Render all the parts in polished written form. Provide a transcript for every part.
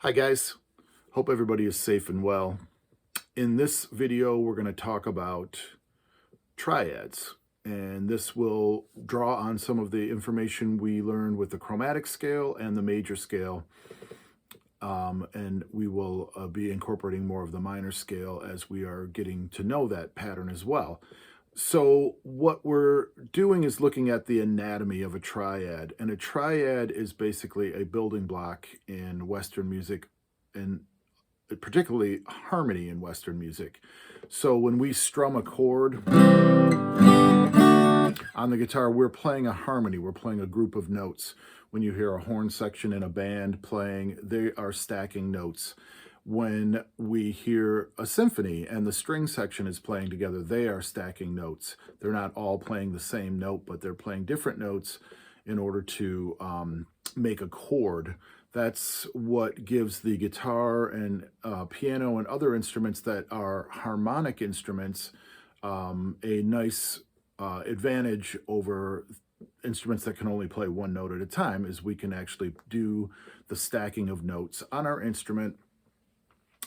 Hi guys, hope everybody is safe and well. In this video, we're going to talk about triads, and this will draw on some of the information we learned with the chromatic scale and the major scale, and we will be incorporating more of the minor scale as we are getting to know that pattern as well. So what we're doing is looking at the anatomy of a triad, and a triad is basically a building block in Western music, and particularly harmony in Western music. So when we strum a chord on the guitar, we're playing a harmony, we're playing a group of notes. When you hear a horn section in a band playing, they are stacking notes. When we hear a symphony and the string section is playing together, they are stacking notes. They're not all playing the same note, but they're playing different notes in order to make a chord. That's what gives the guitar and piano and other instruments that are harmonic instruments a nice advantage over instruments that can only play one note at a time, is we can actually do the stacking of notes on our instrument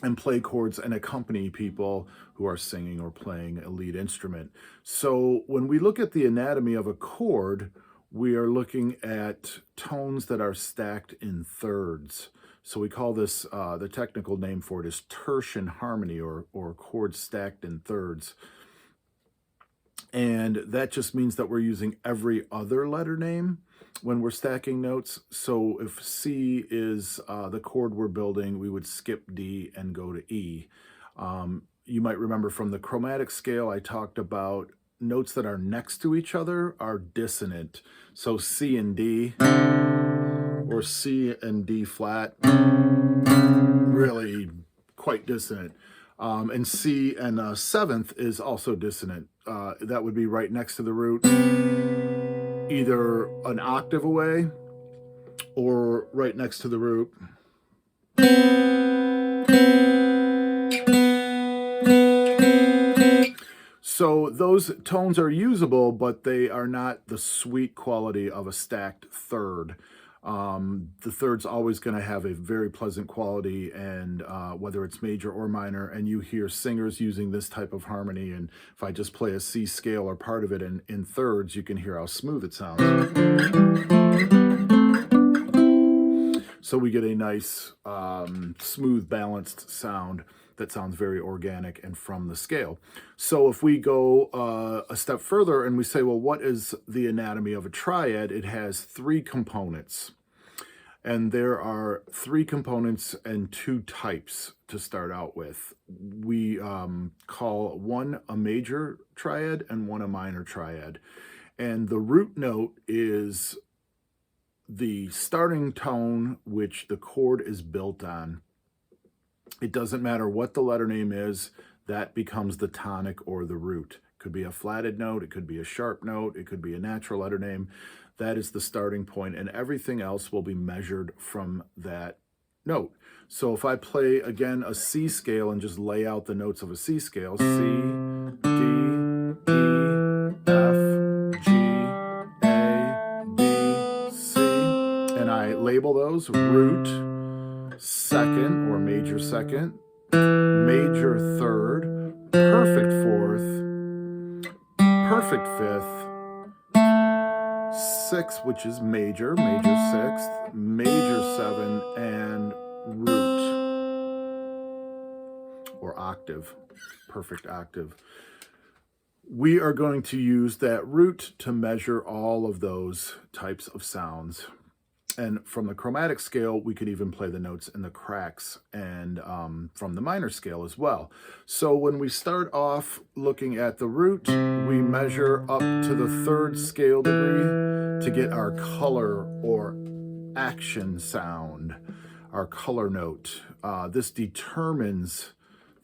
and play chords and accompany people who are singing or playing a lead instrument. So when we look at the anatomy of a chord, we are looking at tones that are stacked in thirds. So we call this, the technical name for it is tertian harmony, or chords stacked in thirds. And that just means that we're using every other letter name when we're stacking notes. So if C is the chord we're building, we would skip D and go to E. You might remember from the chromatic scale, I talked about notes that are next to each other are dissonant. So C and D, or C and D flat, really quite dissonant. And C and seventh is also dissonant. That would be right next to the root, either an octave away or right next to the root. So those tones are usable, but they are not the sweet quality of a stacked third. The third's always going to have a very pleasant quality, and whether it's major or minor, and you hear singers using this type of harmony, and if I just play a C scale or part of it in thirds, you can hear how smooth it sounds. So we get a nice, smooth, balanced sound that sounds very organic and from the scale. So if we go a step further and we say, well, what is the anatomy of a triad? It has three components. And there are three components and two types to start out with. We call one a major triad and one a minor triad. And the root note is the starting tone which the chord is built on. It doesn't matter what the letter name is, that becomes the tonic or the root. It could be a flatted note, it could be a sharp note, it could be a natural letter name. That is the starting point, and everything else will be measured from that note. So if I play, again, a C scale and just lay out the notes of a C scale, C, D, E, F, G, A, B, C, and I label those: root, second or major second, major third, perfect fourth, perfect fifth, sixth, which is major sixth, major seven, and root, or octave, perfect octave. We are going to use that root to measure all of those types of sounds. And from the chromatic scale, we could even play the notes in the cracks, and from the minor scale as well. So when we start off looking at the root, we measure up to the third scale degree to get our color or action sound, our color note. This determines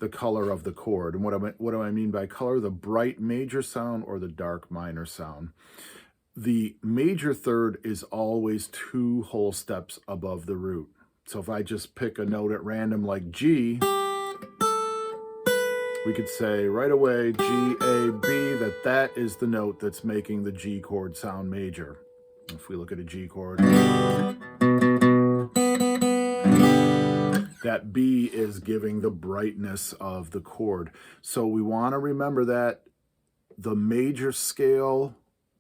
the color of the chord. And what do I mean by color? The bright major sound or the dark minor sound. The major third is always two whole steps above the root. So if I just pick a note at random like G, we could say right away, G, A, B, that is the note that's making the G chord sound major. If we look at a G chord, That B is giving the brightness of the chord. So we want to remember that the major scale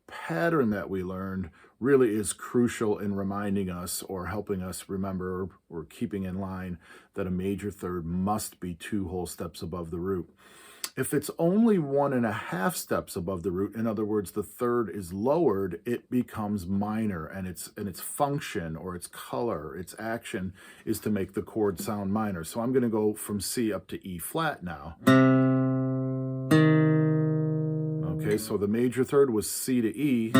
pattern that we learned really is crucial in reminding us or helping us remember or keeping in line that a major third must be 2 whole steps above the root. If it's only 1.5 steps above the root, in other words, the third is lowered, it becomes minor, and its function or its color, its action is to make the chord sound minor. So I'm going to go from C up to E flat now. Okay, so the major third was C to E.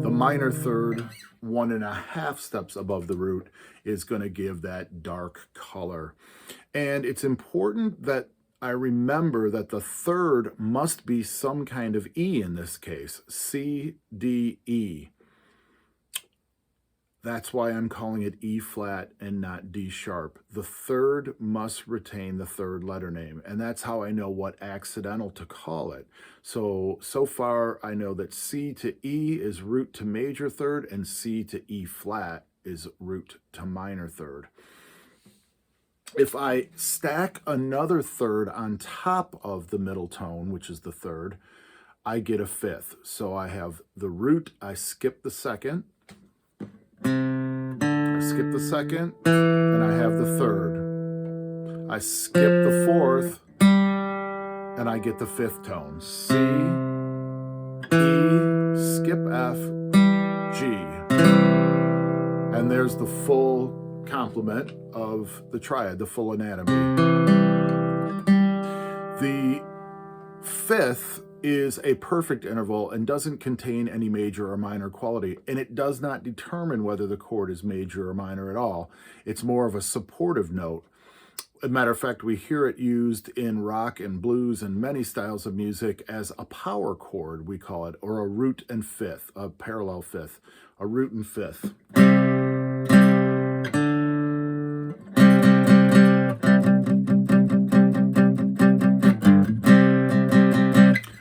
The minor third, 1.5 steps above the root, is going to give that dark color. And it's important that I remember that the third must be some kind of E in this case, C, D, E. That's why I'm calling it E flat and not D sharp. The third must retain the third letter name, and that's how I know what accidental to call it. So far I know that C to E is root to major third, and C to E flat is root to minor third. If I stack another third on top of the middle tone, which is the third, I get a fifth. So I have the root, I skip the second, and I have the third. I skip the fourth, and I get the fifth tone. C, E, skip F, G. And there's the full complement of the triad, the full anatomy. The fifth is a perfect interval and doesn't contain any major or minor quality, and it does not determine whether the chord is major or minor at all. It's more of a supportive note. As a matter of fact, we hear it used in rock and blues and many styles of music as a power chord, we call it, or a root and fifth, a parallel fifth, a root and fifth.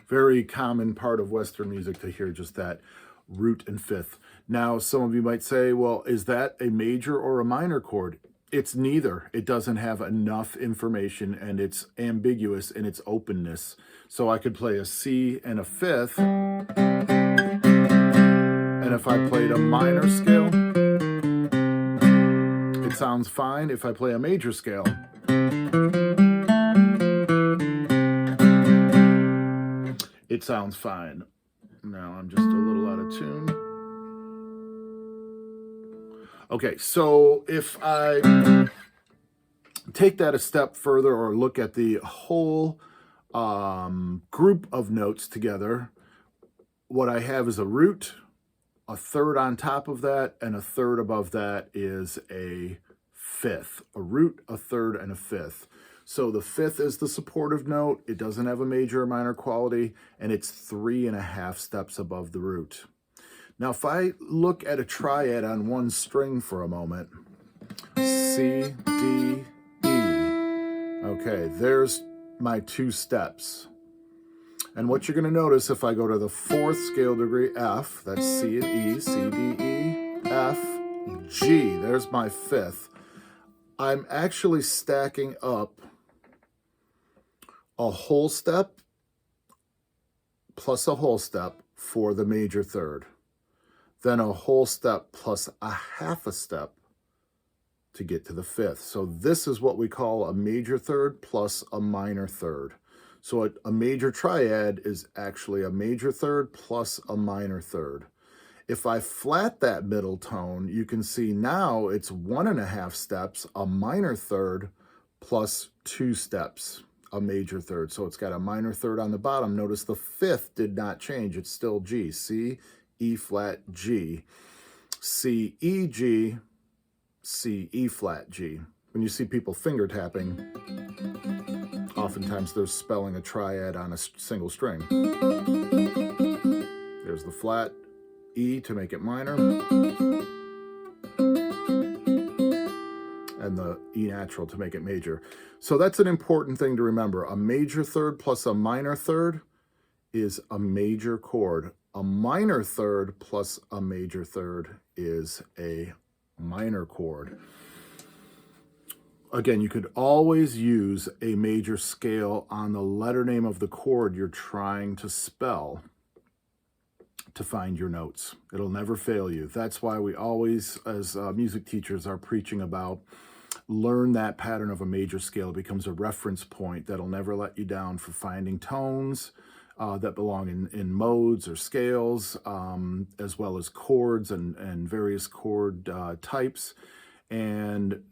Very common part of Western music to hear just that, root and fifth. Now, some of you might say, well, is that a major or a minor chord? It's neither. It doesn't have enough information, and it's ambiguous in its openness. So I could play a C and a fifth, and if I played a minor scale, it sounds fine. If I play a major scale, it sounds fine. Now I'm just a little out of tune. Okay, so if I take that a step further or look at the whole group of notes together, what I have is a root, a third on top of that, and a third above that is a fifth. A root, a third, and a fifth. So the fifth is the supportive note. It doesn't have a major or minor quality, and it's 3.5 steps above the root. Now, if I look at a triad on one string for a moment, C, D, E. Okay, there's my 2 steps. And what you're going to notice if I go to the 4th scale degree, F, that's C and E, C, D, E, F, G, there's my 5th. I'm actually stacking up a whole step plus a whole step for the major third. Then a whole step plus a half a step to get to the 5th. So this is what we call a major third plus a minor third. So a major triad is actually a major third plus a minor third. If I flat that middle tone, you can see now it's 1.5 steps, a minor third plus 2 steps, a major third. So it's got a minor third on the bottom. Notice the 5th did not change. It's still G. C, E flat, G. C, E, G, C, E flat, G. When you see people finger tapping, oftentimes they're spelling a triad on a single string. There's the flat, E to make it minor, and the E natural to make it major. So that's an important thing to remember. A major third plus a minor third is a major chord. A minor third plus a major third is a minor chord. Again, you could always use a major scale on the letter name of the chord you're trying to spell to find your notes. It'll never fail you. That's why we always, as music teachers, are preaching about learn that pattern of a major scale. It becomes a reference point that'll never let you down for finding tones that belong in modes or scales, as well as chords and various chord types. And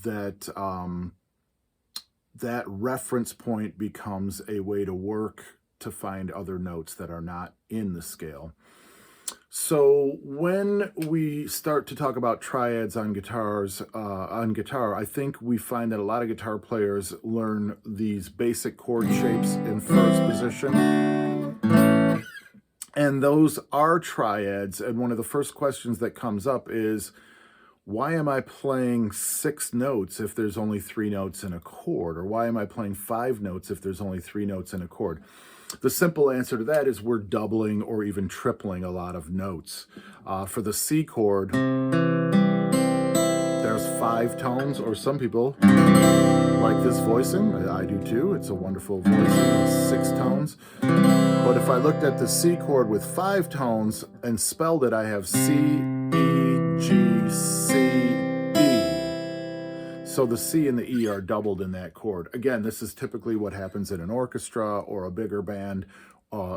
that that reference point becomes a way to work to find other notes that are not in the scale. So when we start to talk about triads on guitar, I think we find that a lot of guitar players learn these basic chord shapes in first position. And those are triads. And one of the first questions that comes up is, why am I playing 6 notes if there's only 3 notes in a chord? Or why am I playing 5 notes if there's only 3 notes in a chord? The simple answer to that is we're doubling or even tripling a lot of notes. For the C chord, there's 5 tones, or some people like this voicing. I do too. It's a wonderful voicing. It's 6 tones. But if I looked at the C chord with 5 tones and spelled it, I have C, E, G, C, E. So the C and the E are doubled in that chord. Again, this is typically what happens in an orchestra or a bigger band,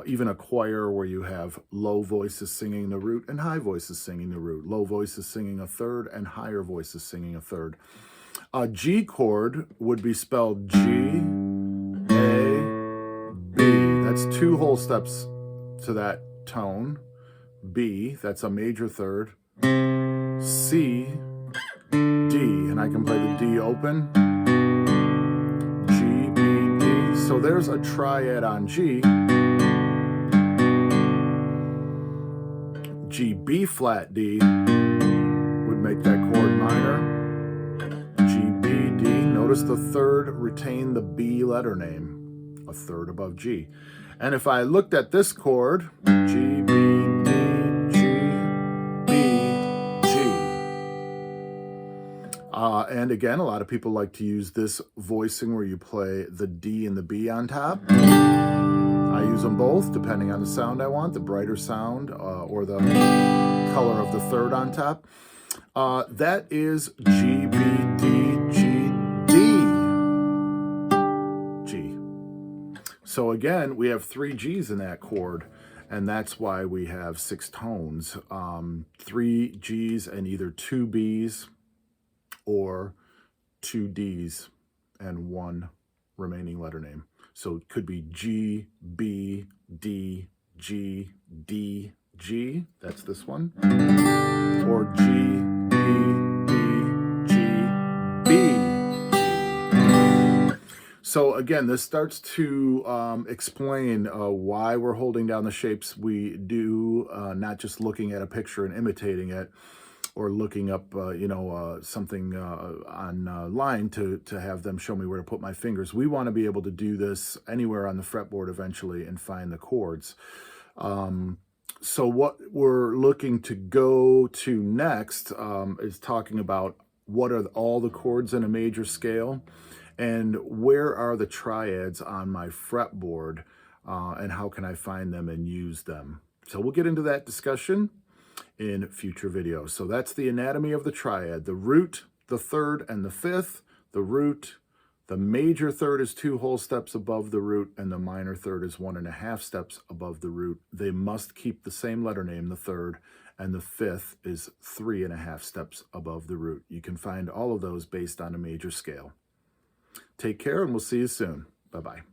even a choir where you have low voices singing the root and high voices singing the root. Low voices singing a third and higher voices singing a third. A G chord would be spelled G, A, B. That's 2 whole steps to that tone. B, that's a major third. C, D, and I can play the D open. G, B, D. So there's a triad on G. G, B flat, D would make that chord minor. G, B, D. Notice the third retained the B letter name, a third above G. And if I looked at this chord, G, B, D, G, B, G. And again, a lot of people like to use this voicing where you play the D and the B on top. I use them both depending on the sound I want, the brighter sound or the color of the third on top. That is G, B, D, G, D, G. So again, we have 3 G's in that chord, and that's why we have 6 tones. 3 G's and either 2 B's or 2 D's and 1 remaining letter name. So it could be G, B, D, G, D, G. That's this one. Or G, B, D, G, B, G. So again, this starts to explain why we're holding down the shapes we do, not just looking at a picture and imitating it, or looking up, something online to have them show me where to put my fingers. We want to be able to do this anywhere on the fretboard eventually and find the chords. So what we're looking to go to next is talking about what are all the chords in a major scale and where are the triads on my fretboard and how can I find them and use them. So we'll get into that discussion in future videos. So that's the anatomy of the triad. The root, the third, and the fifth. The root, the major third is 2 whole steps above the root, and the minor third is 1.5 steps above the root. They must keep the same letter name, the third, and the fifth is 3.5 steps above the root. You can find all of those based on a major scale. Take care, and we'll see you soon. Bye-bye.